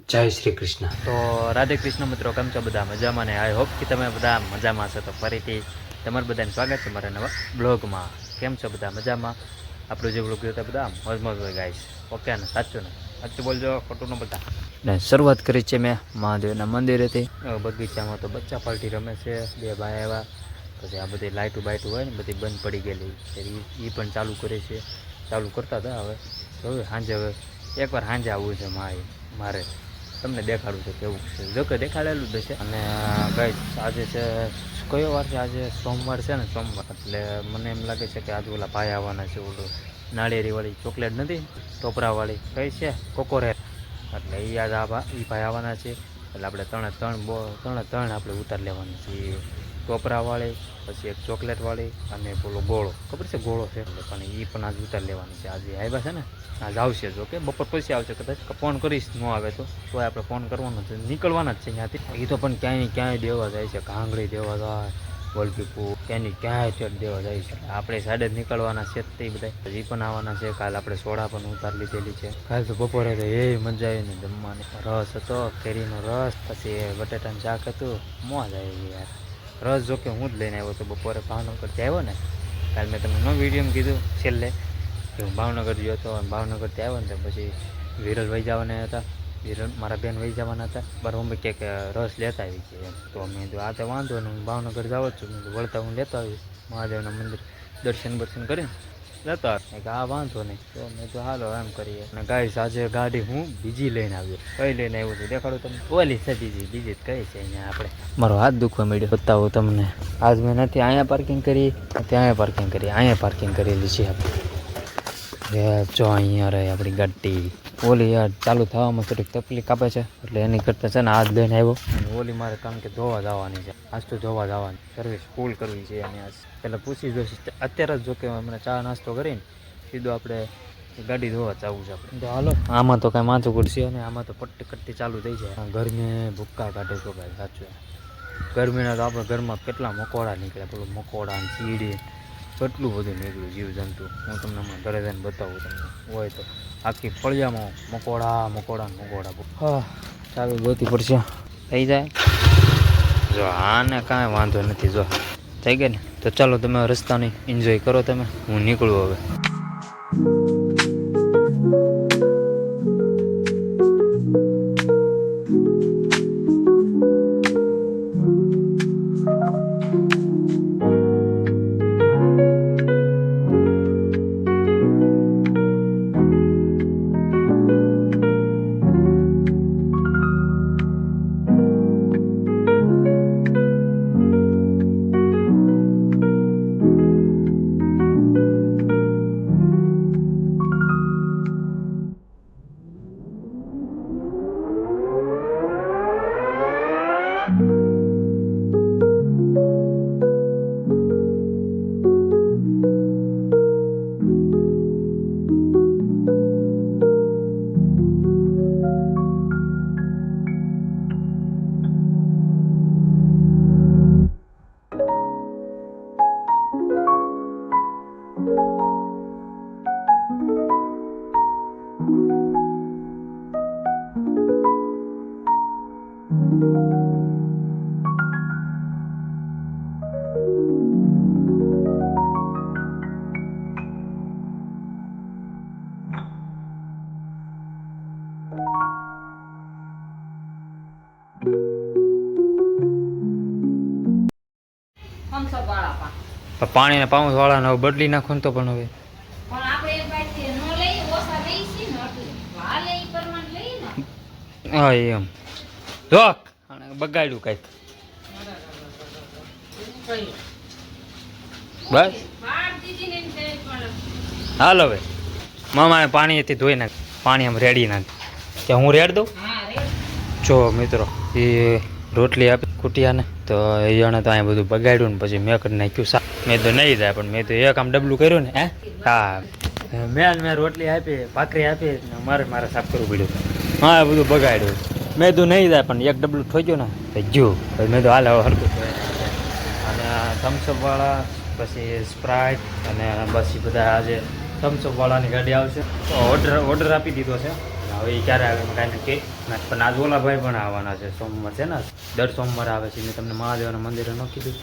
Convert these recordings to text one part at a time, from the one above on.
જય શ્રી કૃષ્ણ. તો રાધે કૃષ્ણ મિત્રો, કેમ છો બધા? મજામાં ને? આઈ હોપ કે તમે બધા મજામાં છો. તો ફરીથી તમારું બધાને સ્વાગત છે મારા નવા બ્લોગમાં. કેમ છો બધા? મજામાં? આપણું જે બ્લોગ જોતા બધા મોજ હોય ગાઈસ. ઓકે ને? સાચું ને? સાચું બોલજો, ખોટું ન બધા. ને શરૂઆત કરી છે મેં મહાદેવના મંદિરેથી. બગીચામાં તો બચ્ચા પાર્ટી રમે છે, બે ભાઈ આવ્યા. પછી આ બધી લાઇટું બાઇટું હોય ને બધી બંધ પડી ગયેલી, એ પણ ચાલુ કરે છે. ચાલુ કરતા હતા. હવે જોયું સાંજે, હવે એકવાર સાંજે આવવું છે મારે તમને દેખાડું છે કેવું છે. જો કે દેખાડેલું જ છે. અને ગાઈસ આજે છે કયો વાર છે? આજે સોમવાર છે ને, સોમવાર. એટલે મને એમ લાગે છે કે આજે ઓલા ભાઈ આવવાના છે. ઓલું નાળિયેરીવાળી ચોકલેટ નથી, ટોપરાવાળી કઈ છે, કોકોરેટ. એટલે એ આજ એ ભાઈ આવવાના છે. એટલે આપણે ત્રણે આપણે ઉતાર લેવાની છે. ટોપરાવાળી, પછી એક ચોકલેટવાળી અને પેલો ગોળો, ખબર છે ગોળો છે, એટલે પણ એ પણ આજ ઉતાર લેવાની છે. આજે આવ્યા છે ને, આજ આવશે. જો કે બપોર પછી આવશે કદાચ. ફોન કરીશ, ન આવે તો આપણે ફોન કરવાનો છે. નીકળવાના જ છે ત્યાંથી. એ તો પણ ક્યાંય દેવા જાય છે. ઘાંગડી દેવા જાય, વલભીપુર ક્યાંય દેવા જાય છે. આપણે સાઈડ જ નીકળવાના છે. તે બધા એ પણ આવવાના છે. કાલે આપણે સોડા પણ ઉતાર લીધેલી છે. કાલે તો બપોરે તો એ મજા આવી ને જમવાની. રસ હતો, કેરીનો રસ, પછી બટાટાનું શાક હતું. મોજ આવી યાર. રસ જો કે હું જ લઈને આવ્યો હતો બપોરે. ભાવનગરથી આવ્યો ને, કાલે મેં તમને વિડીયોમાં કીધું છેલ્લે કે હું ભાવનગર ગયો હતો. અને ભાવનગરથી આવ્યો ને તો પછી વિરલ વહી જવાના હતા. વિરલ મારા બેન વહી જવાના હતા. બરાબર મમ્મી કે રસ લેતા આવી છે એમ. તો મેં તો આ તો વાંધો ને, હું ભાવનગર જાવ જ છું. મેં વળતા હું લેતો આવીશ મહાદેવના મંદિર, દર્શન કરીને લેતો આવે કે આ વાંધો નહીં. તો મેં તો હાલો એમ કરીએ. અને ગાઈસ આજે ગાડી હું બીજી લઈને આવ્યો. કઈ લઈને આવ્યું છું દેખાડું તમને. ઓલી છે બીજી જ કઈ છે અહીંયા. આપણે મારો હાથ દુખવા મળ્યો, બતાવું તમને. આજ મેં નથી અહીંયા પાર્કિંગ કરી, ત્યાં પાર્કિંગ કરી, અહીંયા પાર્કિંગ કરેલી છે આપણે. જો અહીંયા રહે આપણી ગાડી. ઓલી યાર ચાલુ થવામાં થોડીક તકલીફ આપે છે, એટલે એની કરતાં છે ને આજ લઈને આવ્યો. અને ઓલી મારે કારણ કે ધોવા જવાની છે. આજ તો ધોવા જવાની સર્વિસ ફૂલ કરવી છે. અને આજ પહેલાં પૂછી જોઈશ. અત્યારે જ જો કે હમણાં ચા નાસ્તો કરીને સીધું આપણે ગાડી ધોવા જવું છે આપણે. તો હાલો, આમાં તો કાંઈ માથું પડશે. અને આમાં તો પટ્ટી કટ્ટી ચાલુ થઈ જાય. ગરમી ભૂક્કા કાઢે તો ભાઈ સાચું. ગરમીના તો આપણે ઘરમાં કેટલા મકોડા નીકળ્યા. પેલું મકોડા ને ચીડી કેટલું બધું નીકળ્યું જીવજંતુ. હું તમને હમણાં ઘરે જઈને બતાવું. તમને હોય તો આખી ફળિયામાં મકોડા. હા, ચાવી ગોતી પડશે. થઈ જાય જો. આને કાંઈ વાંધો નથી. જો થઈ ગઈ ને, તો ચાલો તમે રસ્તાની એન્જોય કરો. તમે હું નીકળું હવે. પાણીના પાઉચ વાળાને હવે બદલી નાખો ને તો પણ હવે હા એમ જો બગાડ્યું કઈક. બસ હાલ હવે મામા પાણીથી ધોઈ નાખ. પાણી આમ રેડી નાખ. ત્યાં હું રેડ દઉં. જો મિત્રો એ રોટલી આપી કુટિયાને, તો એને તો અહીંયા બધું બગાડ્યું ને પછી મેં કરી નાખ્યું શાક. મેં તો નહીં જાય, પણ મેં તો એક આમ ડબલું કર્યું ને. હા, મેં રોટલી આપી, ભાખરી આપી, મારે સાફ કરવું પડ્યું. હા, બધું બગાડ્યું. મેં તો નહીં જાય, પણ એક ડબલું ઠોક્યું ને તો જો મેં તો હાલ હરકું. અને થમ્સઅપવાળા, પછી સ્પ્રાઇટ, અને બસ એ બધા આજે થમ્સઅપવાળાની ગાડી આવશે. તો ઓર્ડર આપી દીધો છે. હવે એ ક્યારે આવે કાંઈ કે પણ આજ ઓલા ભાઈ પણ આવવાના છે સોમવાર છે ને દર સોમવારે આવે છે મેં તમને મહાદેવના મંદિરે ન કીધું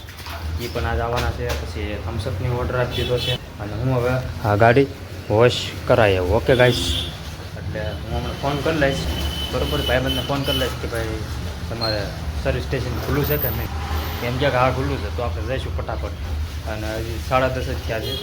એ પણ આજ આવવાના છે પછી થમ્સઅપની ઓર્ડર આપી દીધો છે અને હું હવે આ ગાડી વોશ કરાવી આવું ઓકે ગાઈસ એટલે હું હમણાં ફોન કરી લઈશ બરાબર ભાઈબંધને ફોન કરી લઈશ કે ભાઈ તમારે સર્વિસ સ્ટેશન ખુલ્લું છે કે નહીં એમ ક્યાંક હા ખુલ્લું છે તો આપણે જઈશું ફટાફટ અને હજી 10:30 જ થયા છે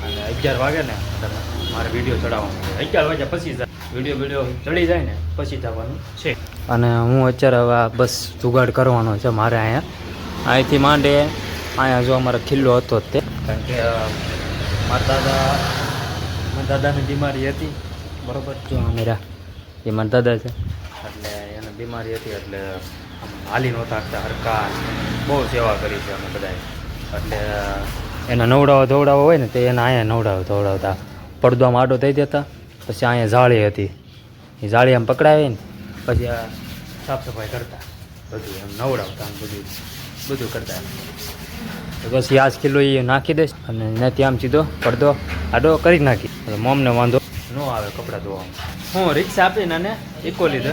અને 11 વાગે ને એટલે મારે વિડીયો ચડાવવાનો છે 11 વાગ્યા પછી વિડીયો ચડી જાય ને પછી જવાનું છે અને હું અત્યારે હવે બસ જુગાડ કરવાનો છે મારે અહીંયાથી માંડે અહીંયા જો અમારો ખિલ્લો હતો જ તે કારણ કે મારા દાદાની બીમારી હતી બરાબર જો મેરા એ મારા દાદા છે એટલે એને બીમારી હતી એટલે હાલી નહોતા શકતા હરકા બહુ સેવા કરી છે અમે બધાએ એટલે એના નવડાવો હોય ને તે એને અહીંયા ધોવડાવતા પડદોમાં આડો થઈ દેતા પછી અહીંયા જાળી હતી એ જાળી આમ પકડાવી ને પછી આ સાફ સફાઈ કરતા બધું એમ નવડાવતા બધું કરતા તો પછી આ કિલો એ નાખી દઈશ અને એનાથી આમ સીધો પડદો આડો કરી નાખી એટલે મોમને વાંધો ન આવે કપડાં ધોવામાં હું રિક્ષા આપીને અને ઇકો લીધો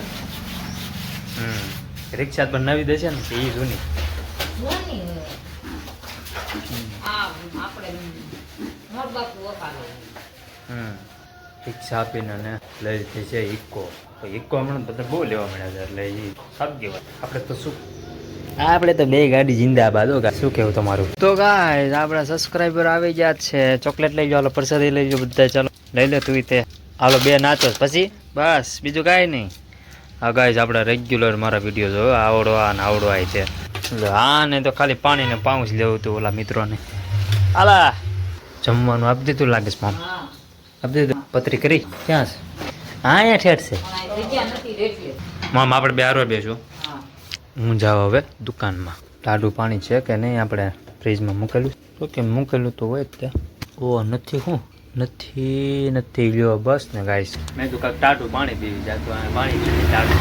રિક્ષા પણ નવી દેશે ને એ જૂની રિક્ષા આપીને અને લઈ લીધી છે ઇકો હમણાં બધા બહુ લેવા મળ્યા છે એટલે એ સારું કહેવાય આપણે તો શું આપણે તો બે ગાડી જિંદાબાદ હો શું કેવું તમારું તો ગાઈસ આપણા સબસ્ક્રાઈબર આવી ગયા છે ચોકલેટ લઈ જાઓ પ્રસાદી લઈ જાઓ બધા ચાલો લઈ લે તું તે હાલો બે નાચો પછી બસ બીજું કાંઈ નહીં હા ગાઈસ આપણે રેગ્યુલર મારા વિડીયો જો આવડો આ ને આવડો આ છે હા ને તો ખાલી પાણીને પાઉચ લેવું હતું ઓલા મિત્રોને હાલા જમવાનું આપી દીધું લાગે છે મામ આપી દીધું પતરી કરી ક્યાં છે હા અહીંયા ઠેઠ છે મામ આપણે બે હારવા બેસું હું જાઉં હવે દુકાનમાં ટાઢું પાણી છે કે નહીં આપણે ફ્રીજમાં મૂકેલું તો કે મૂકેલું તો હોય જ ત્યાં ઓ નથી હું નથી લ્યો બસ ને ગાઈસ મેં તો કાંઈક ટાઢું પાણી પીવી જાતું પાણી પીવી ટાઢું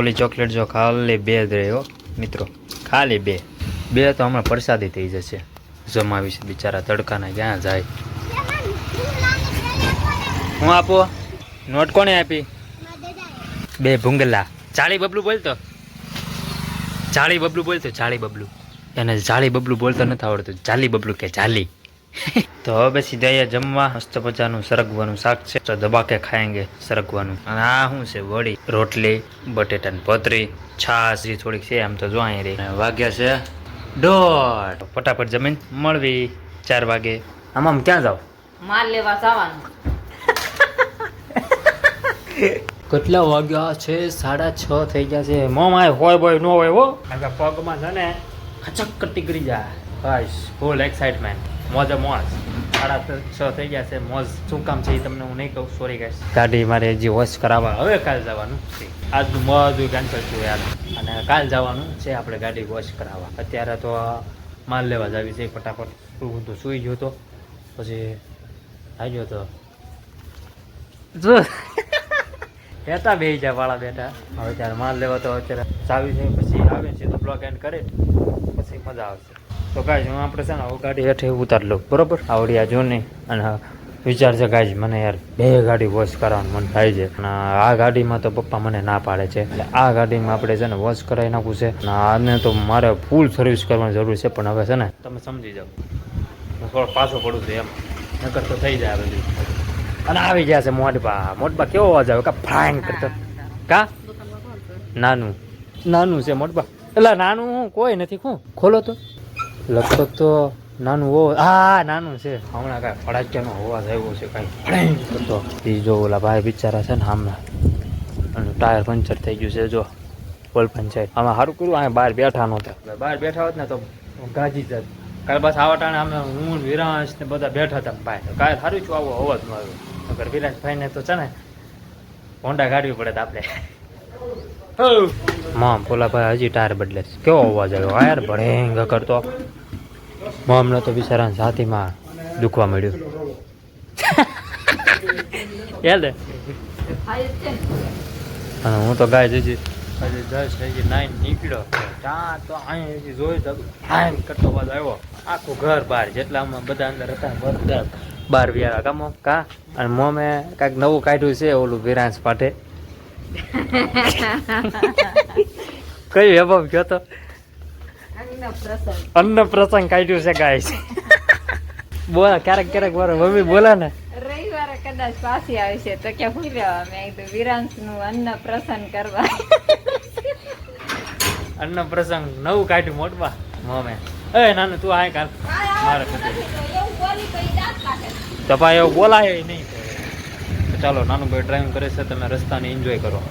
ઓલી ચોકલેટ જો ખાલી 2 જ રહ્યો મિત્રો ખાલી 2 તો હમણાં પ્રસાદી થઈ જશે જમાવી છે બિચારા તડકાના ક્યાં જાય હું આપો નોટ કોને આપી 2 ભૂંગલા ચાળી બબલું બોલતો જાળી બબલું એને જાળી બબલું બોલતો નથી આવડતું જાલી બબલું કે જાલી તો હવે સીધા જમવા મસ્ત મજાનું સરગવાનું શાક છે તો દબાકે ખાएंगे સરગવાનું અને આ શું છે વડી રોટલી બટેટાની પતરી છાશ થોડીક છે આમ તો જો અહીં રહી વાગ્યા છે 1:30 ફટાફટ જમીન મળવી 4 વાગે આમ ક્યાં જાવ માલ લેવા જવાનું કેટલા વાગ્યા છે 6:30 થઈ ગયા છે મોમ આય હોય બોય નો હોય હો આગળ પગમાં છે ને ખચક કટી કરી જાય બસ ફૂલ એક્સાઇટમેન્ટ મોજ 6:30 થઈ ગયા છે મોજ શું કામ છે એ તમને હું નહીં કહું સોરી ગાઈસ ગાડી મારે હજી વોશ કરાવવા હવે કાલ જવાનું છે આજનું બધું કેન્સલ થયું યાર અને કાલ જવાનું છે આપણે ગાડી વોશ કરાવવા અત્યારે તો માલ લેવા જાવી છે ફટાફટ હું તો સૂઈ ગયો તો પછી આવી ગયો તો જો બેઠા બે જા વાળા બેઠા હવે ત્યારે માલ લેવા તો અત્યારે ચાવી છે પછી આવે છે તો બ્લોક એન્ડ કરે પછી મજા આવશે તો ગાઈસ હું આપણે છે ને ગાડી હેઠે ઉતાર લઉં બરોબર આવડી આ જો નહીં અને વિચાર છે ગાઈસ મને યાર 2 ગાડી વોશ કરવાનું મન થાય છે અને આ ગાડીમાં તો પપ્પા મને ના પાડે છે એટલે આ ગાડીમાં આપણે છે ને વોશ કરાવી નાખવું છે અને આને તો મારે ફૂલ સર્વિસ કરવાની જરૂર છે પણ હવે છે ને તમે સમજી જાઓ હું થોડો પાછો પડું છું એમ નકર તો થઈ જાય બધું અને આવી ગયા છે મોટબા કેવો અવાજ આવે કા ફ્રાઈંગ કરતો કા નાનું છે મોટબા એટલે નાનું હું કોઈ નથી હું ખોલો તો લગતો તો નાનું નાનું છે હમણાં કાંઈ ફડાક્યાનો અવાજ આવ્યો છે કાંઈ ફડાઈ કરતો એ જો ઓલા ભાઈ બિચારા છે ને હમણાં અને ટાયર પંચર થઈ ગયું છે જો પોલ પંચાયત આમાં સારું કર્યું અહીંયા બહાર બેઠા નહોતા બહાર બેઠા હોત ને તો ગાજી જાત કાલે બસ આવા ટાણે અમે હું વિરાંશ ને બધા બેઠા હતા ભાઈ કાલે સારું છું આવો અવાજ ન આવ્યો અગર વિરાંશભાઈને તો છે ને હોન્ડા કાઢવી પડે તો આપણે મોમ પોલા ભાઈ હજી ટાયર બદલે કેવો અવાજ આવ્યો યાર ભડેંગ કરતો મોમને તો બિચારા છાતીમાં દુખવા મળ્યું યાદ અને હું તો ગાય હજી 10 નીકળ્યો ત્યાં તો અહીંયા હજી જોઈ શકું કરતો અવાજ આવ્યો આખું ઘર બહાર જેટલામાં બધા અંદર હતા બધા બહાર વ્યારા કામો કા અને મોમે કાંઈક નવું કાઢ્યું છે ઓલું વિરાંશ પાટે કયું વેબમ કયો તો અન્ન પ્રસંગ કાઢ્યું છે ગાઈસ. બોલા ક્યારેક મારો મમ્મી બોલે ને રવિવારે કદાચ પાછી આવશે તો કે હું લેવા મેં કીધું વિરાંશ નું અન્ન પ્રસન્ન કરવા. અન્ન પ્રસંગ નવું કાઢ્યું મોટમાં મમે. એ નાનું તું આય કાલ મારે તપા એવું બોલાય નહીં. તો ચાલો નાનું ભાઈ ડ્રાઇવિંગ કરે છે, તમે રસ્તાને એન્જોય કરો.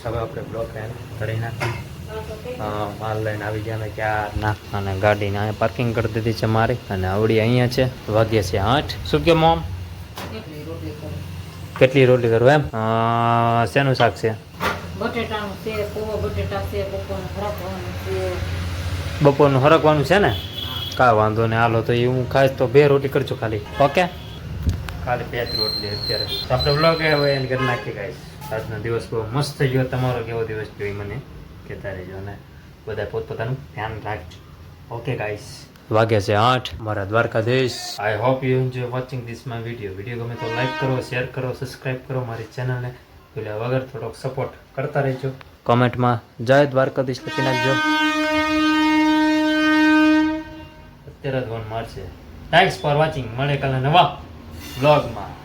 હવે આપણે બ્લોક કરી નાખી. માલ લઈને આવી ગયા અમે ક્યારના, અને ગાડીને અહીંયા પાર્કિંગ કરી દીધી છે મારી, અને આવડી અહીંયા છે. વાગ્યા છે 8. શું કે મોમ કેટલી રોટલી કરું એમ? શેનું શાક છે? બટેટાનું છે, પોવા બટેટા છે, બપોરનું હરકવાનું છે. બપોરનું હરકવાનું છે ને? કાંઈ વાંધો નહીં, હાલો તો એ હું ખાઈશ તો 2 રોટી કરજો ખાલી. ઓકે, ખાલી 5 રોટલી અત્યારે. તો આપણે બ્લોગ હવે એને કરી નાખીએ ગાઈસ. આજનો દિવસ બહુ મસ્ત ગયો. તમારો કેવો દિવસ ગયો મને કહેતા રહેજો, અને બધા પોતપોતાનું ધ્યાન રાખજો. ઓકે ગાઈસ, વાગ્યા છે 8. મારા Dwarkadhish. I hope you enjoy watching this my video ગમે તો લાઈક કરો, શેર કરો, સબસ્ક્રાઈબ કરો મારી ચેનલને. પેલા વગર થોડોક સપોર્ટ કરતા રહેજો. કોમેન્ટમાં જય દ્વારકાધીશ લખી નાખજો. અત્યારે જ વન મારશે. Thanks for watching. મળે કાલે નવા બ્લોગમાં.